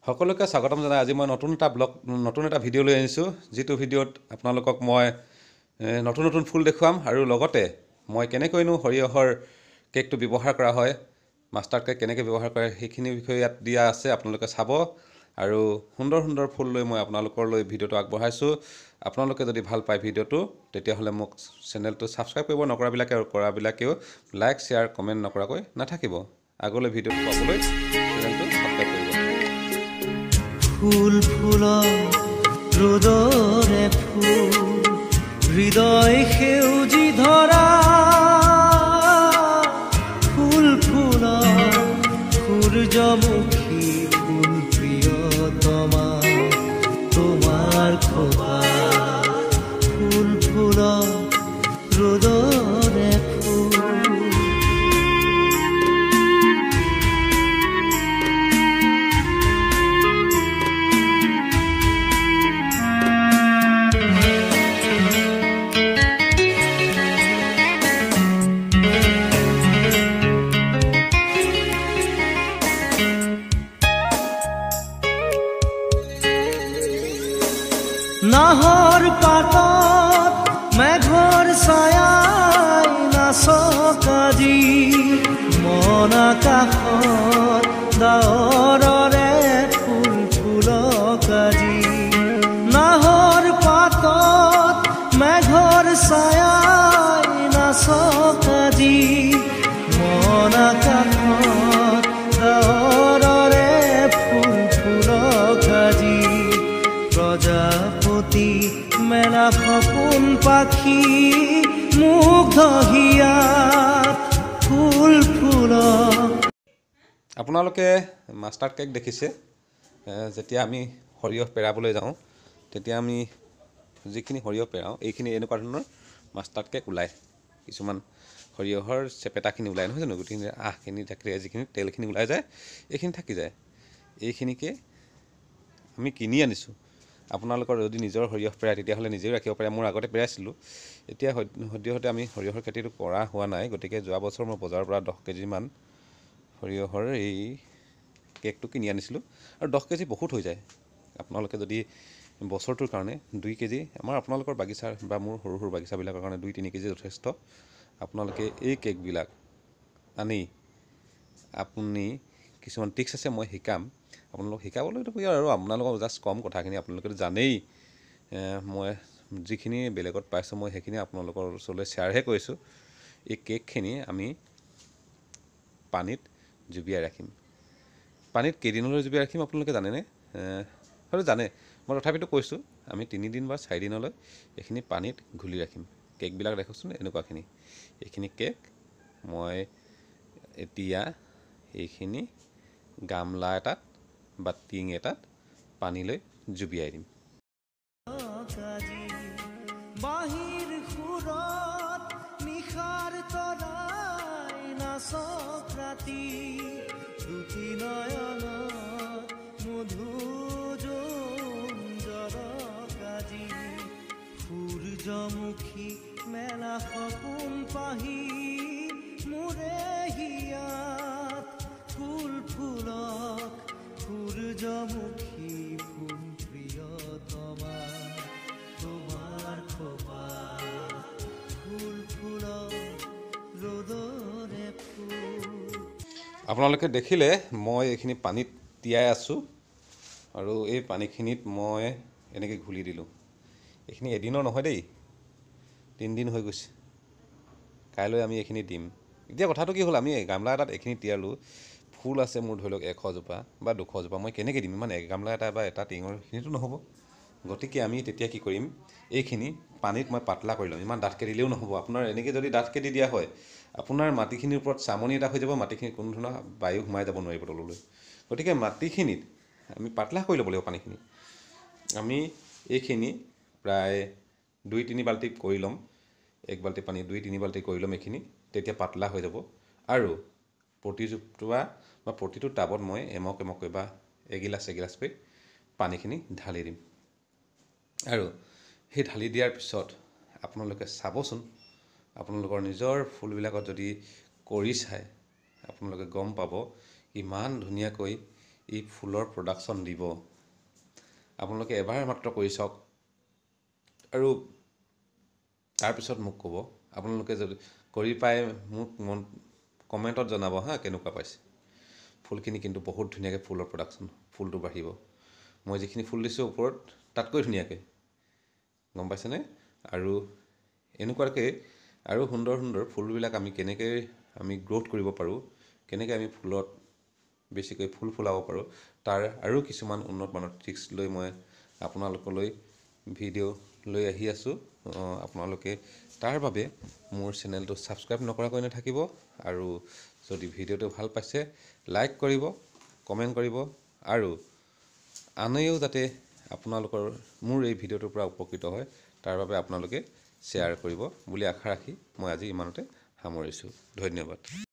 সকলোকে স্বাগতম জনাই আজি মই নতুন এটা ভিডিঅ' লৈ আনিছোঁ যিটো ভিডিঅ'ত আপোনালোকক মই নতুন ফুল দেখুৱাম আৰু লগতে মই কেনেকৈনো সৰিয়হৰ কেকটো ব্যৱহাৰ কৰা হয় মাষ্টাৰ কেক কেনেকৈ ব্যৱহাৰ কৰে সেইখিনি বিষয়ে ইয়াত দিয়া আছে আপোনালোকে চাব আৰু সুন্দৰ ফুল লৈ মই আপোনালোকৰ লৈ ভিডিঅ'টো আগবঢ়াইছোঁ আপোনালোকে যদি ভাল পায় ভিডিঅ'টো তেতিয়াহ'লে মোক চেনেলটো সাবস্ক্ৰাইব কৰিব নকৰাবিলাকে আৰু কৰাবিলাকেও লাইক শ্বেয়াৰ কমেণ্ট নকৰাকৈ নাথাকিব আগলৈ ভিডিঅ'টো পাবলৈ চেনেলটো সাবস্ক্ৰাইব কৰিব ফুল ফুল রোদরে ফুল হৃদয় সেউজি ধরা ফুল ফুল সূর্যমুখী ফুল প্রিয়তমা তোমার খোপা ফুল ফুল রোদরে ফুল নাহর পাতত মেঘর ছায়াই নাচকাজি মন আকাশত ডাৱৰৰে ফুল ফুলকাজি নাহৰ পাতত মেঘৰ ছায়াই নাচকাজি মন আকাশত ডাৱৰৰে ফুল ফুলকাজি প্ৰজাপতি মেলা সপোন পাখি মুগ্ধ হিয়াত ফুল ফুল আপোনালোকে মাষ্টাৰ কেক দেখিছে যেতিয়া আমি সৰিয়হ পেৰাবলৈ যাওঁ তেতিয়া আমি যিখিনি সৰিয়হ পেৰাওঁ এইখিনি এনেকুৱা ধৰণৰ মাষ্টাৰ কেক ওলায় কিছুমান সৰিয়হৰ চেপেটাখিনি ওলায় নহয় জানো গোটেইখিনি আহখিনি থাকিলে যিখিনি তেলখিনি ওলাই যায় এইখিনি থাকি যায় এইখিনিকে আমি কিনি আনিছোঁ আপোনালোকৰ যদি নিজৰ সৰিয়হ পেৰায় তেতিয়াহ'লে নিজেও ৰাখিব পাৰে মোৰ আগতে পেৰাইছিলোঁ এতিয়া সদ্যহতে আমি সৰিয়হৰ খেতিটো কৰা হোৱা নাই গতিকে যোৱা বছৰ মই বজাৰৰ পৰা 10 কেজিমান সৰিয়হৰ এই কেকটো কিনি আনিছিলোঁ আৰু 10 কেজি বহুত হৈ যায় আপোনালোকে যদি বছৰটোৰ কাৰণে 2 কেজি আপোনালোকৰ বাগিচা বা মোৰ সৰু বাগিচাবিলাকৰ কাৰণে 2-3 কেজি যথেষ্ট আপোনালোকে এই কেকবিলাক আনি আপুনি কিছুমান টিক্স আছে মই শিকাম আপোনালোক শিকাবলৈতো কি আৰু আপোনালোকক জাষ্ট কম কথাখিনি আপোনালোকে জানেই মই যিখিনি বেলেগত পাইছোঁ মই সেইখিনি আপোনালোকৰ ওচৰলৈ শ্বেয়াৰহে কৰিছোঁ এই কেকখিনি আমি পানীত জুবিয়াই ৰাখিম পানীত কেইদিনলৈ জুবিয়াই ৰাখিম আপোনালোকে জানেনে হয়তো জানে মই তথাপিতো কৈছোঁ আমি 3 দিন বা 4 দিনলৈ এইখিনি পানীত ঘুলি ৰাখিম কেকবিলাক দেখকচোন এনেকুৱাখিনি এইখিনি কেক মই এতিয়া এইখিনি গামলা এটাত বা টিং এটাত পানীলৈ জুবিয়াই দিম বাহিৰ সুৰত নিশাৰ তৰাই নাচক ৰাতি দুটি নয়ন মধুজন জৰকাজি সূৰ্যমুখী মেলা সপোন পাহি মোৰে হিয়াত ফুল ফুলক সূৰ্যমুখী ফুল প্ৰিয়তমা তোমাৰ খোপা ফুল ফুল ৰ'দৰে ফুল আপোনালোকে দেখিলে মই এইখিনি পানীত তিয়াই আছোঁ আৰু এই পানীখিনিত মই এনেকৈ ঘুলি দিলোঁ এইখিনি এদিনৰ নহয় দেই 3 দিন হৈ গৈছে কাইলৈ আমি এইখিনি দিম এতিয়া কথাটো কি হ'ল আমি গামলা এটাত এইখিনি তিয়ালোঁ ফুল আছে মোৰ ধৰি লওক 100 জোপা বা 200 জোপা মই কেনেকৈ দিম মানে গামলা এটা বা এটা টিঙৰ খিনিতো নহ'ব গতিকে আমি তেতিয়া কি কৰিম এইখিনি পানীত মই পাতলা কৰি ল'ম ইমান ডাঠকৈ দিলেও নহ'ব আপোনাৰ এনেকৈ যদি ডাঠকৈ দি দিয়া হয় আপোনাৰ মাটিখিনিৰ ওপৰত চামনি এটা হৈ যাব মাটিখিনিত কোনো ধৰণৰ বায়ু সোমাই যাব নোৱাৰিব তললৈ গতিকে মাটিখিনিত আমি পাতলা কৰি ল'ব লাগিব পানীখিনি আমি এইখিনি প্ৰায় 2-3 বাল্টি কৰি ল'ম 1 বাল্টি পানী 2-3 বাল্টি কৰি ল'ম এইখিনি তেতিয়া পাতলা হৈ যাব আৰু প্ৰতিটো টাবত মই এমকৈ বা এগিলাচকৈ পানীখিনি ঢালি দিম আৰু সেই ঢালি দিয়াৰ পিছত আপোনালোকে চাবচোন আপোনালোকৰ নিজৰ ফুলবিলাকত যদি কৰি চাই আপোনালোকে গম পাব ইমান ধুনীয়াকৈ এই ফুলৰ প্ৰডাকশ্যন দিব আপোনালোকে এবাৰ মাত্ৰ কৰি চাওক আৰু তাৰপিছত মোক ক'ব আপোনালোকে যদি কৰি পাই মোক কমেণ্টত জনাব হা কেনেকুৱা পাইছে ফুলখিনি কিন্তু বহুত ধুনীয়াকৈ ফুলৰ প্ৰডাকশ্যন ফুলটো বাঢ়িব মই যিখিনি ফুল দিছোঁ ওপৰত তাতকৈ ধুনীয়াকৈ গম পাইছেনে আৰু এনেকুৱাকৈ আৰু সুন্দৰ সুন্দৰ ফুলবিলাক আমি কেনেকৈ আমি গ্ৰ'থ কৰিব পাৰোঁ কেনেকৈ আমি ফুলত বেছিকৈ ফুল ফুলাব পাৰোঁ তাৰ আৰু কিছুমান উন্নত মানৰ ট্ৰিক্স লৈ মই আপোনালোকলৈ ভিডিঅ' লৈ আহি আছোঁ আপোনালোকে তাৰ বাবে মোৰ চেনেলটো ছাবস্ক্ৰাইব নকৰাকৈ নাথাকিব আৰু যদি ভিডিঅ'টো ভাল পাইছে লাইক কৰিব কমেণ্ট কৰিব আৰু আনেও যাতে আপোনালোকৰ মোৰ এই ভিডিঅ'টোৰ পৰা উপকৃত হয় তাৰ বাবে আপোনালোকে শ্বেয়াৰ কৰিব বুলি আশা ৰাখি মই আজি ইমানতে সামৰিছোঁ ধন্যবাদ